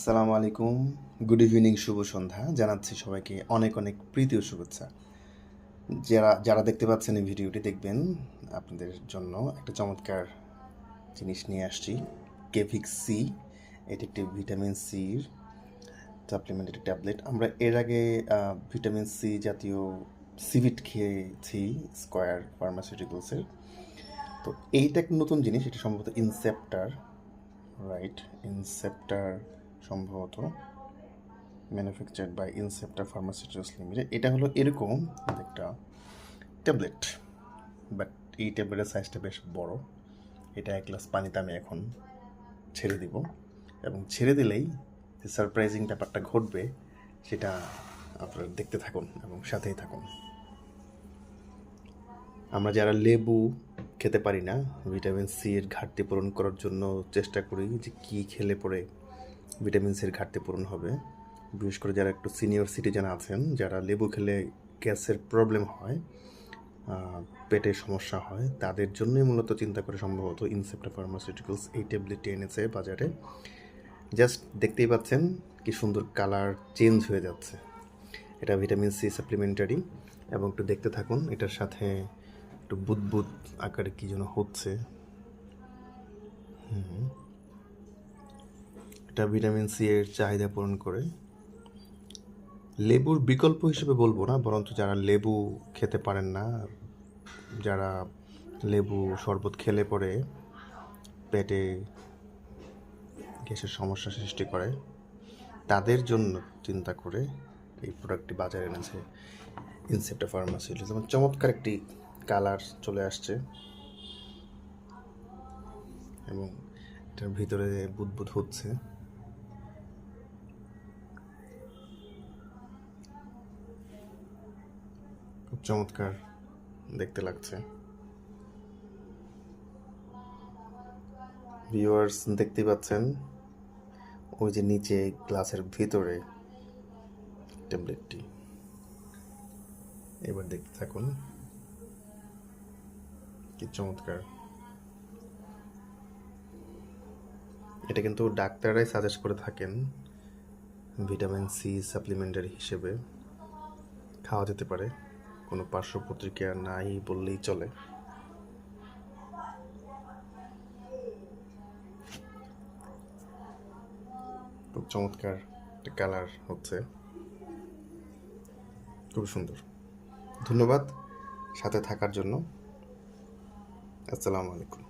আসসালামু আলাইকুম, good evening, শুভ সন্ধ্যা জানাচ্ছি সবাইকে অনেক অনেক প্রীতি ও শুভেচ্ছা। যারা যারা দেখতে পাচ্ছেন এই ভিডিওটি দেখবেন, আপনাদের জন্য একটা চমৎকার জিনিস নিয়ে আসছি, কেভিক্স সি। এটি একটি ভিটামিন সির সাপ্লিমেন্টারি ট্যাবলেট। আমরা এর আগে ভিটামিন সি জাতীয় সিভিট খেয়েছি স্কোয়ার ফার্মাসিউটিক্যালসের। তো এইটা একটা নতুন জিনিস, এটা সম্ভবত ইনসেপ্টার, রাইট? ইনসেপ্টার সম্ভবত ম্যানুফ্যাকচার্ড বাই ইনসেপ্টার ফার্মাসিউটিক্যালস লিমিটেড। এটা হলো এরকম একটা ট্যাবলেট, বাট এই ট্যাবলেটের সাইজটা বেশ বড়। এটা এক গ্লাস পানিতে আমি এখন ছেড়ে দিব, এবং ছেড়ে দিলেই যে সারপ্রাইজিং ব্যাপারটা ঘটবে সেটা আপনারা দেখতে থাকুন এবং সাথেই থাকুন। আমরা যারা লেবু খেতে পারি না, ভিটামিন সি এর ঘাটতি পূরণ করার জন্য চেষ্টা করি যে কী খেলে পরে ভিটামিন সির ঘাটতি পূরণ হবে। বিশেষ করে যারা একটু সিনিয়র সিটিজেন আছেন, যারা লেবু খেলে গ্যাসের প্রবলেম হয়, পেটের সমস্যা হয়, তাদের জন্যই মূলত চিন্তা করে সম্ভবত ইনসেপ্টা ফার্মাসিউটিক্যালস এই ট্যাবলেটটি এনেছে বাজারে। জাস্ট দেখতেই পাচ্ছেন কি সুন্দর কালার চেঞ্জ হয়ে যাচ্ছে। এটা ভিটামিন সি সাপ্লিমেন্টারি, এবং একটু দেখতে থাকুন। এটার সাথে একটু বুদবুদ আকারে কী যেন হচ্ছে। এটা ভিটামিন সি এর চাহিদা পূরণ করে। লেবুর বিকল্প হিসেবে বলবো না, বরঞ্চ যারা লেবু খেতে পারেন না, যারা লেবু শরবত খেলে পরে পেটে গ্যাসের সমস্যা সৃষ্টি করে, তাদের জন্য চিন্তা করে এই প্রোডাক্টটি বাজারে এনেছে ইনসেপ্টা ফার্মাসিউটিক্যালস। এবং চমৎকার একটি কালার চলে আসছে, এবং এটার ভিতরে বুদবুদ হচ্ছে। খুব চমৎকার দেখতে লাগছে। ভিউয়ার্স দেখতে পাচ্ছেন ওই যে নিচে গ্লাসের ভিতরে ট্যাবলেটটি। এবার দেখতে থাকুন কি চমৎকার। এটা কিন্তু ডাক্তাররাই সাজেস্ট করে থাকেন ভিটামিন সি সাপ্লিমেন্টারি হিসেবে খাওয়া যেতে পারে, কোনো পার্শ্ব প্রতিক্রিয়া নাই বললেই চলে। খুব চমৎকার একটা কালার হচ্ছে, খুব সুন্দর। ধন্যবাদ সাথে থাকার জন্য। আসসালামু আলাইকুম।